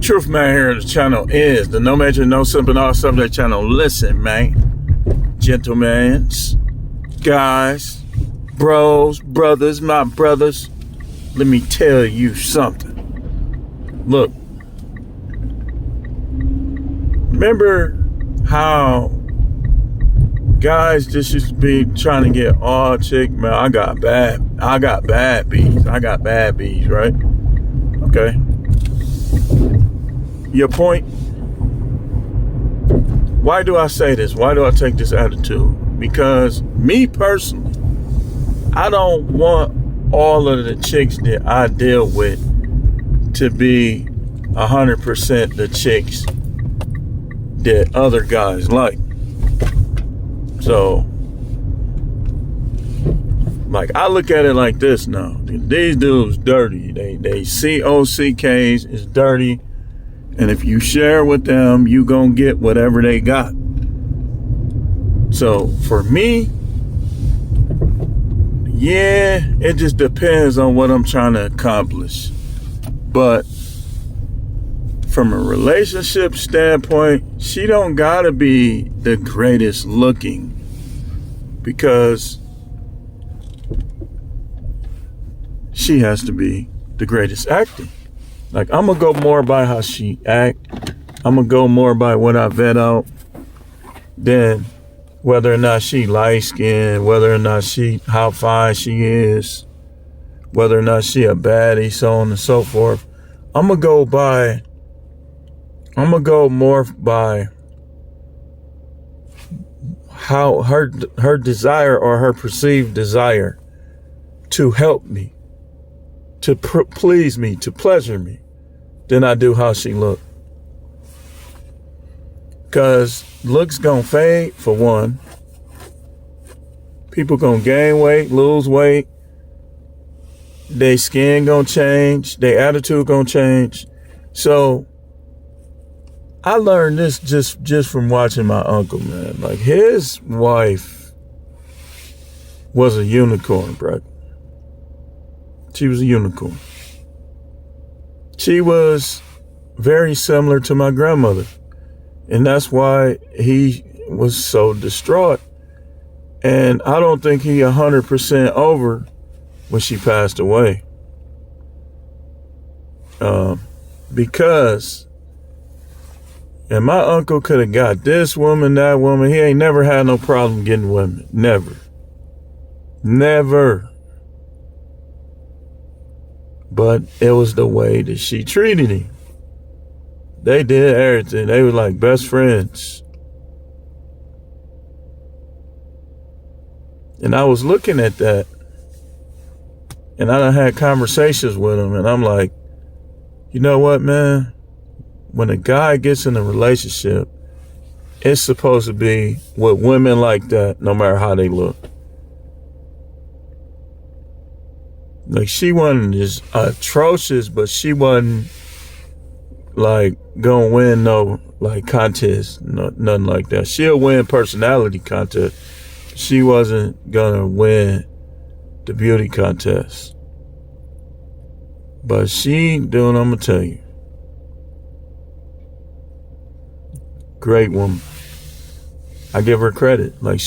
Truth Man here. The channel is the No Major, No Simping, All Subject channel. Listen, man. Gentlemen, guys, bros, brothers, my brothers. Let me tell you something. Look. Remember how guys just used to be trying to get all chick? Man, I got bad bees. I got bad bees, right? Okay. Your point? Why do I say this? Why do I take this attitude? Because me personally, I don't want all of the chicks that I deal with to be 100% the chicks that other guys like. So, like, I look at it like this now. These dudes dirty. They COCKs is dirty. And if you share with them, you gonna get whatever they got. So, for me, yeah, it just depends on what I'm trying to accomplish. But from a relationship standpoint, she don't gotta be the greatest looking, because she has to be the greatest acting. Like, I'm gonna go more by how she act. I'm gonna go more by what I vet out than whether or not she light skinned, whether or not how fine she is, whether or not she a baddie, so on and so forth. I'm gonna go more by how her desire, or her perceived desire to help me, to please me, to pleasure me, than I do how she look. Because looks gonna fade, for one. People gonna gain weight, lose weight. Their skin gonna change. Their attitude gonna change. So I learned this just from watching my uncle, man. Like, his wife was a unicorn, bro. She was a unicorn. She was very similar to my grandmother. And that's why he was so distraught. And I don't think he 100% over when she passed away. Because, and my uncle could have got this woman, that woman. He ain't never had no problem getting women. Never. But it was the way that she treated him. They did everything. They were like best friends. And I was looking at that, and I done had conversations with him, and I'm like, you know what, man? When a guy gets in a relationship, it's supposed to be with women like that, no matter how they look. Like, she wasn't just atrocious, but she wasn't like gonna win no like contest, nothing like that. She'll win personality contest. She wasn't gonna win the beauty contest. But she doing, I'm gonna tell you. Great woman. I give her credit. Like,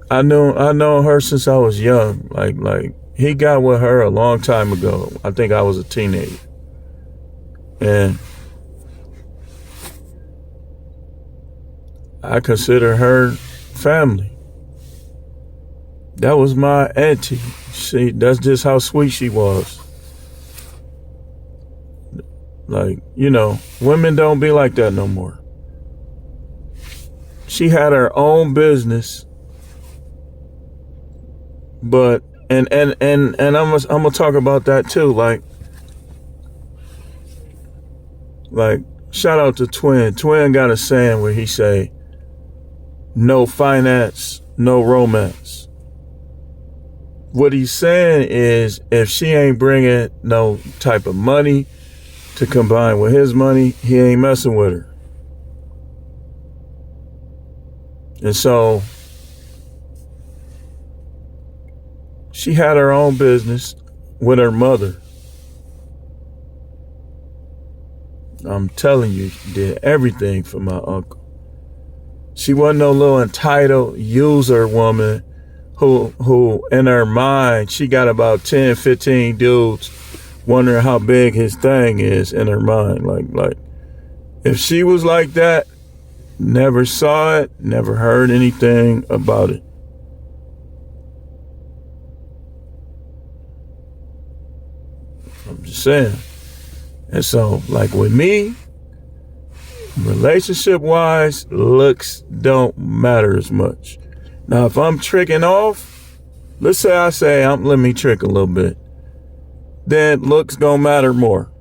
I know her since I was young. Like he got with her a long time ago. I think I was a teenager. And I consider her family. That was my auntie. That's just how sweet she was. Like, you know, women don't be like that no more. She had her own business. But and I'm gonna talk about that too. Like, shout out to Twin. Twin got a saying where he say, no finance, no romance. What he's saying is, if she ain't bringing no type of money to combine with his money, he ain't messing with her. And so she had her own business with her mother. I'm telling you, she did everything for my uncle. She wasn't no little entitled user woman who in her mind, she got about 10, 15 dudes wondering how big his thing is in her mind. Like if she was like that, never saw it, never heard anything about it. I'm just saying. And so, like with me, relationship wise, looks don't matter as much. Now, if I'm tricking off, let's say let me trick a little bit, then looks gonna matter more.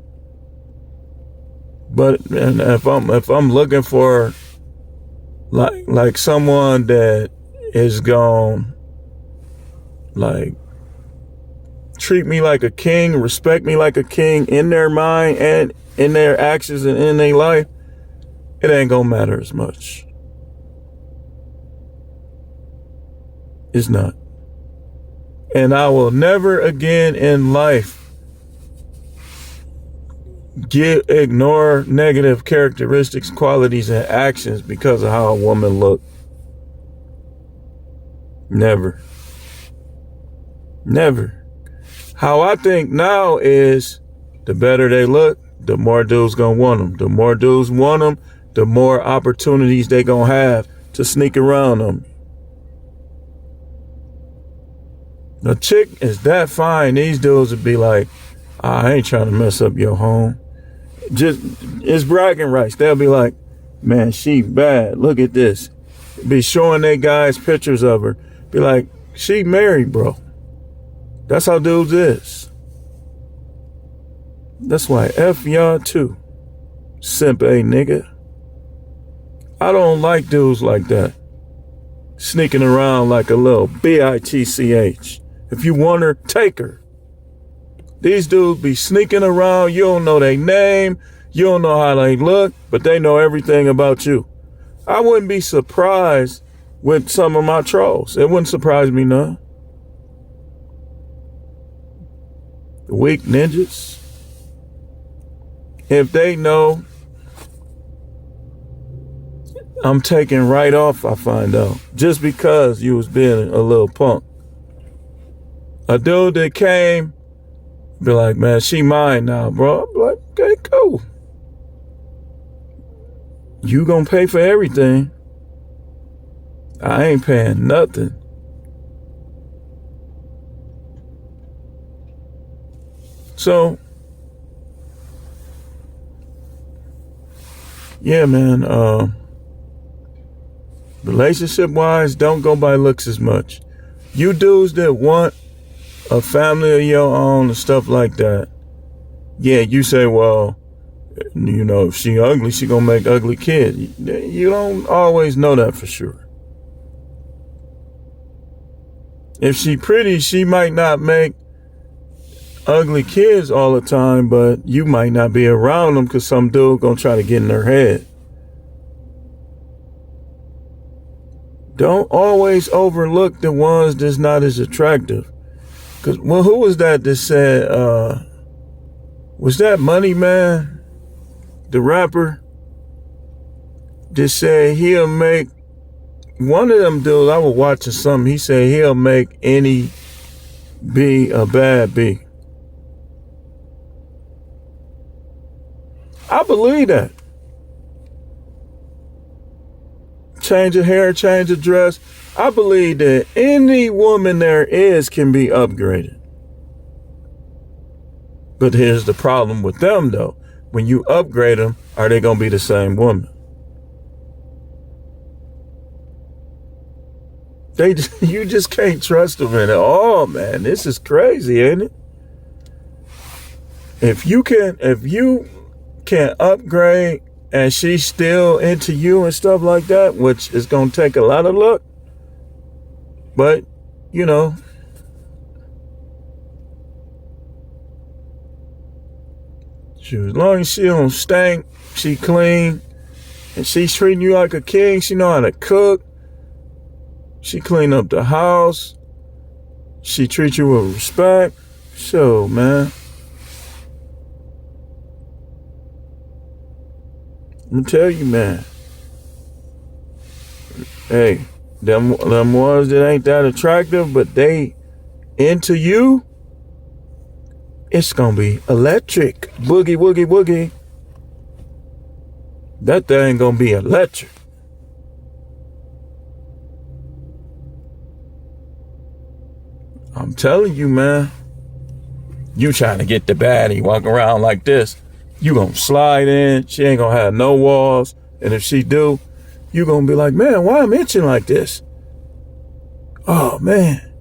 But and if I'm looking for like someone that is gonna like treat me like a king, respect me like a king in their mind and in their actions and in their life, it ain't gonna matter as much. It's not. And I will never again in life ignore negative characteristics, qualities, and actions because of how a woman look. Never. Never. How I think now is the better they look, the more dudes gonna want them. The more dudes want them, the more opportunities they gonna have to sneak around them. The chick is that fine, these dudes would be like, I ain't trying to mess up your home. Just, it's bragging rights. They'll be like, man, she bad. Look at this. Be showing their guys pictures of her. Be like, she married, bro. That's how dudes is. That's why F y'all too. Simp a nigga. I don't like dudes like that. Sneaking around like a little bitch. If you want her, take her. These dudes be sneaking around. You don't know their name. You don't know how they look, but they know everything about you. I wouldn't be surprised with some of my trolls. It wouldn't surprise me none. The weak ninjas. If they know I'm taking right off, I find out. Just because you was being a little punk. A dude that came, be like, man, she mine now, bro. I'm like, okay, cool. You gonna pay for everything. I ain't paying nothing. So, yeah, man, relationship wise, don't go by looks as much. You dudes that want a family of your own and stuff like that, yeah, you say, well, you know, if she ugly, she gonna make ugly kids. You don't always know that for sure. If she pretty, she might not make ugly kids all the time, but you might not be around them because some dude gonna try to get in her head. Don't always overlook the ones that's not as attractive. Cause, well, who was that said, was that Money Man, the rapper, that said he'll make, one of them dudes, I was watching something, he said he'll make any B a bad B. I believe that. Change of hair, change of dress. I believe that any woman there is can be upgraded. But here's the problem with them though. When you upgrade them, are they going to be the same woman? You just can't trust them at all, man. This is crazy, ain't it? If you can upgrade and she's still into you and stuff like that, which is going to take a lot of luck, but you know, as long as she don't stink, she clean, and she's treating you like a king, she know how to cook, she clean up the house, she treats you with respect, so man. I'm gonna tell you, man. Hey, them ones that ain't that attractive, but they into you, it's gonna be electric. Boogie, woogie, woogie. That thing gonna be electric. I'm telling you, man. You trying to get the baddie walking around like this, you gonna slide in. She ain't gonna have no walls. And if she do, you gonna be like, man, why I'm itching like this? Oh, man.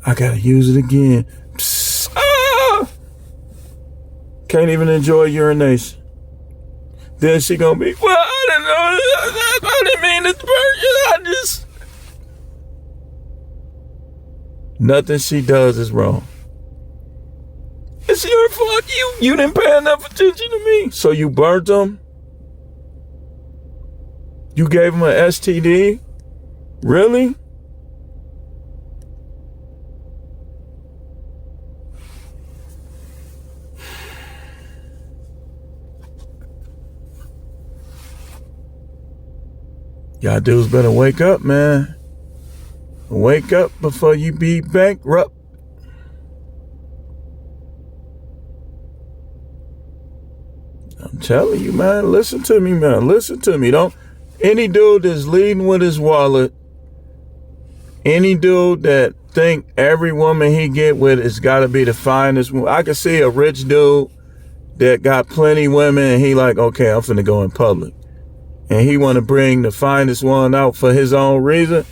I gotta use it again. Psst, ah! Can't even enjoy urination. Then she gonna be, well, I didn't know. I didn't mean to burn you. I just... Nothing she does is wrong. It's your fault. You didn't pay enough attention to me. So you burnt them? You gave him an STD? Really? Y'all dudes better wake up, man. Wake up before you be bankrupt. I'm telling you, man. Listen to me, man. Listen to me. Don't... Any dude that's leading with his wallet, any dude that think every woman he get with has got to be the finest woman. I can see a rich dude that got plenty women and he like, okay, I'm finna go in public. And he want to bring the finest one out for his own reason.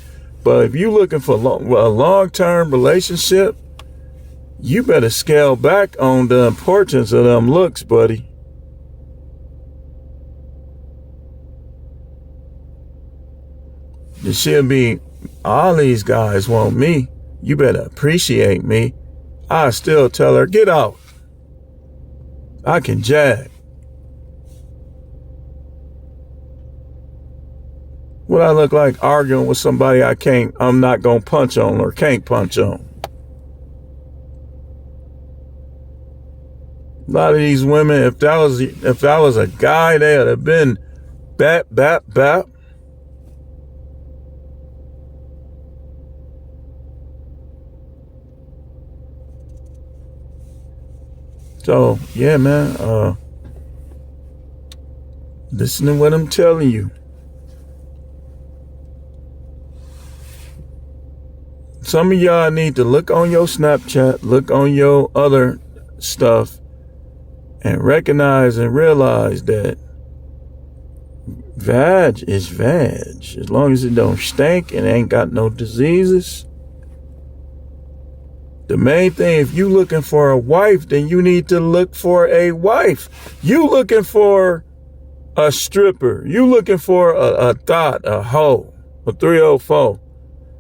But if you looking for a long-term relationship, you better scale back on the importance of them looks, buddy. She'll be, all these guys want me. You better appreciate me. I still tell her, get out. I can jag. What I look like arguing with somebody I'm not gonna punch on or can't punch on. A lot of these women, if that was a guy, they would have been bap, bap, bap. So, yeah, man, listen to what I'm telling you. Some of y'all need to look on your Snapchat, look on your other stuff, and recognize and realize that vag is vag. As long as it don't stink and ain't got no diseases. The main thing, if you looking for a wife, then you need to look for a wife. You looking for a stripper. You looking for a thought, a hoe, a 304.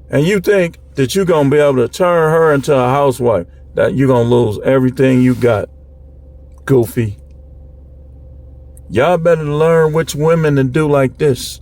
And you think that you're going to be able to turn her into a housewife, that you're going to lose everything you got. Goofy. Y'all better learn which women to do like this.